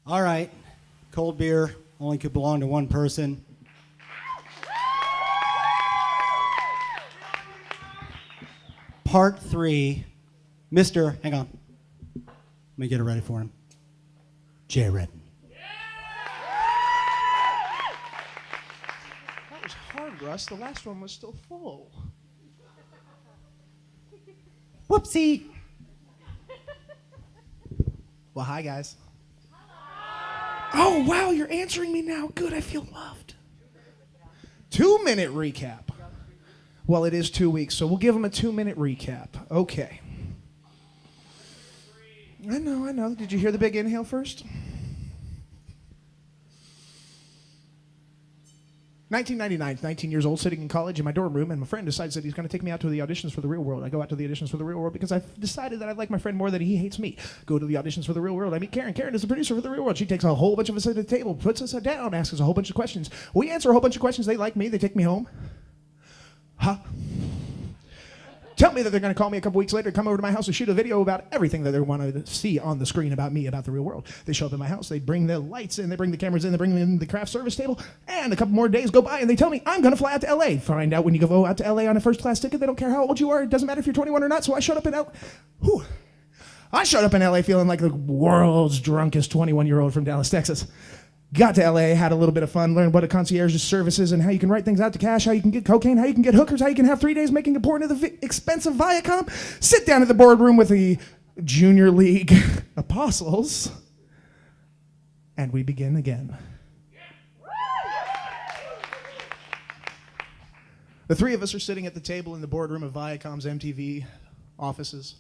All right. Cold beer only could belong to one person. Part 3. Hang on. Let me get it ready for him. Jay Redden. That was hard, Russ. The last one was still full. Whoopsie. Well, hi, guys. Oh, wow, you're answering me now. Good, I feel loved. 2-minute recap. Well, it is 2 weeks, so we'll give them a 2-minute recap. Okay. I know. Did you hear the big inhale first? 1999, 19 years old, sitting in college in my dorm room, and my friend decides that he's going to take me out to the auditions for the real world. I go out to the auditions for the real world because I've decided that I like my friend more than he hates me. Go to the auditions for the real world. I meet Karen. Karen is the producer for the real world. She takes a whole bunch of us at the table, puts us down, asks us a whole bunch of questions. We answer a whole bunch of questions. They like me. They take me home. Huh? Tell me that they're going to call me a couple weeks later, come over to my house and shoot a video about everything that they want to see on the screen about me, about the real world. They show up at my house, they bring the lights in, they bring the cameras in, they bring in the craft service table, and a couple more days go by and they tell me I'm going to fly out to LA. Find out when you go out to LA on a first class ticket, they don't care how old you are, it doesn't matter if you're 21 or not, so I showed up in LA feeling like the world's drunkest 21-year-old from Dallas, Texas. Got to LA, had a little bit of fun, learned what a concierge service is and how you can write things out to cash, how you can get cocaine, how you can get hookers, how you can have 3 days making a porn of the expensive Viacom, sit down at the boardroom with the Junior League apostles, and we begin again. The three of us are sitting at the table in the boardroom of Viacom's MTV offices.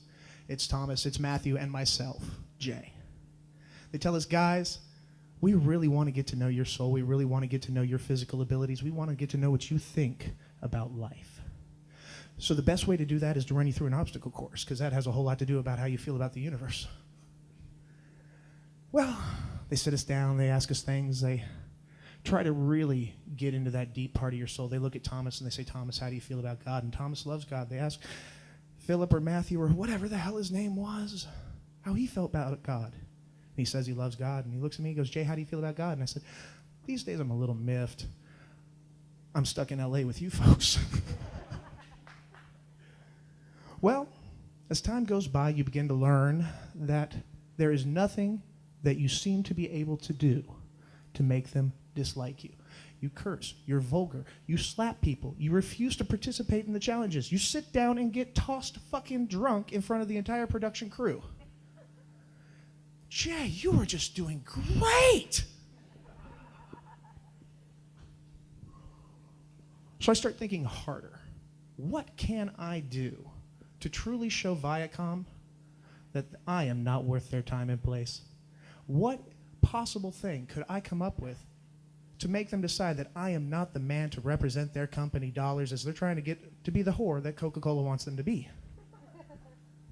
It's Thomas, it's Matthew, and myself, Jay. They tell us, guys, we really want to get to know your soul. We really want to get to know your physical abilities. We want to get to know what you think about life. So the best way to do that is to run you through an obstacle course, because that has a whole lot to do about how you feel about the universe. Well, they sit us down, they ask us things, they try to really get into that deep part of your soul. They look at Thomas and they say, Thomas, how do you feel about God? And Thomas loves God. They ask Philip or Matthew or whatever the hell his name was, how he felt about God. And he says he loves God, and he looks at me and goes, Jay, how do you feel about God? And I said, these days I'm a little miffed. I'm stuck in LA with you folks. Well, as time goes by, you begin to learn that there is nothing that you seem to be able to do to make them dislike you. You curse, you're vulgar, you slap people, you refuse to participate in the challenges, you sit down and get tossed fucking drunk in front of the entire production crew. Jay, you were just doing great. So I start thinking harder. What can I do to truly show Viacom that I am not worth their time and place? What possible thing could I come up with to make them decide that I am not the man to represent their company dollars as they're trying to get to be the whore that Coca-Cola wants them to be?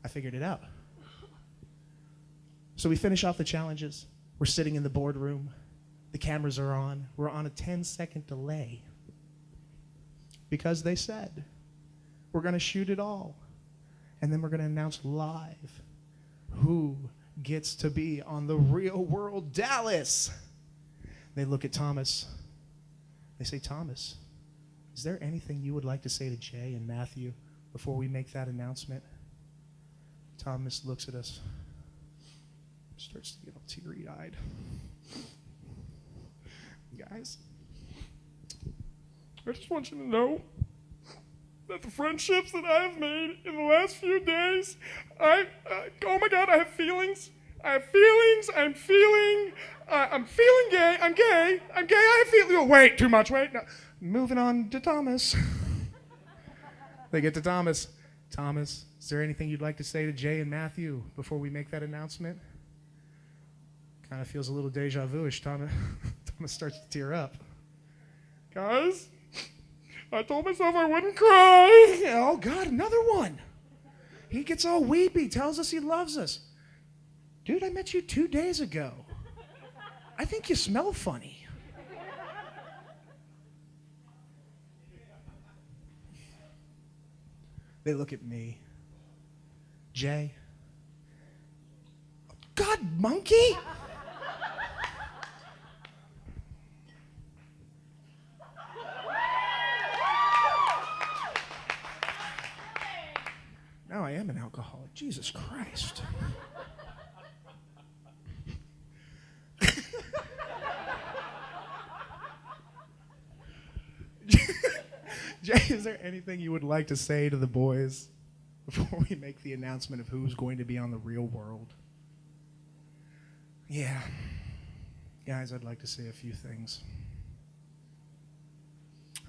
I figured it out. So we finish off the challenges. We're sitting in the boardroom. The cameras are on. We're on a 10-second delay. Because they said, we're going to shoot it all. And then we're going to announce live who gets to be on the Real World Dallas. They look at Thomas. They say, Thomas, is there anything you would like to say to Jay and Matthew before we make that announcement? Thomas looks at us. Starts to get all teary-eyed. Guys, I just want you to know that the friendships that I've made in the last few days, oh my God, I have feelings. I'm feeling gay. I'm gay. I have feelings. Oh, wait, too much. Wait, no. Moving on to Thomas. They get to Thomas. Thomas, is there anything you'd like to say to Jay and Matthew before we make that announcement? Kind of feels a little deja vu-ish. Thomas starts to tear up. Guys, I told myself I wouldn't cry. Oh, God, another one. He gets all weepy, tells us he loves us. Dude, I met you 2 days ago. I think you smell funny. They look at me. Jay. God, monkey? Jesus Christ. Jay, is there anything you would like to say to the boys before we make the announcement of who's going to be on The Real World? Yeah. Guys, I'd like to say a few things.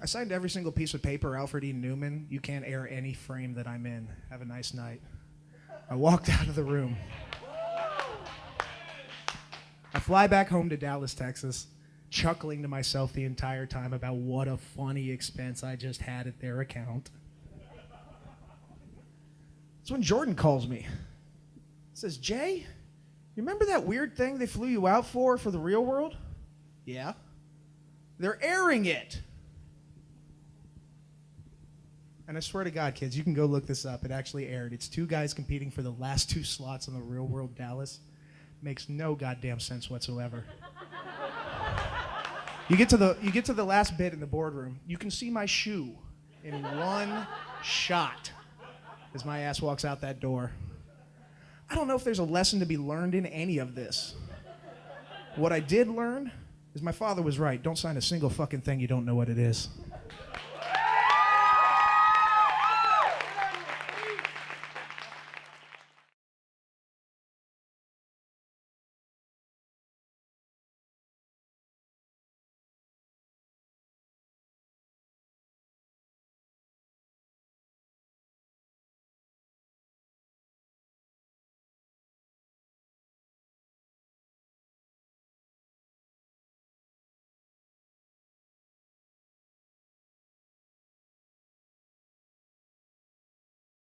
I signed every single piece of paper, Alfred E. Newman. You can't air any frame that I'm in. Have a nice night. I walked out of the room. I fly back home to Dallas, Texas, chuckling to myself the entire time about what a funny expense I just had at their account. That's when Jordan calls me. Says, Jay, you remember that weird thing they flew you out for The Real World? Yeah. They're airing it. And I swear to God, kids, you can go look this up. It actually aired. It's two guys competing for the last 2 slots on The Real World Dallas. Makes no goddamn sense whatsoever. You get to the last bit in the boardroom. You can see my shoe in one shot as my ass walks out that door. I don't know if there's a lesson to be learned in any of this. What I did learn is my father was right. Don't sign a single fucking thing you don't know what it is.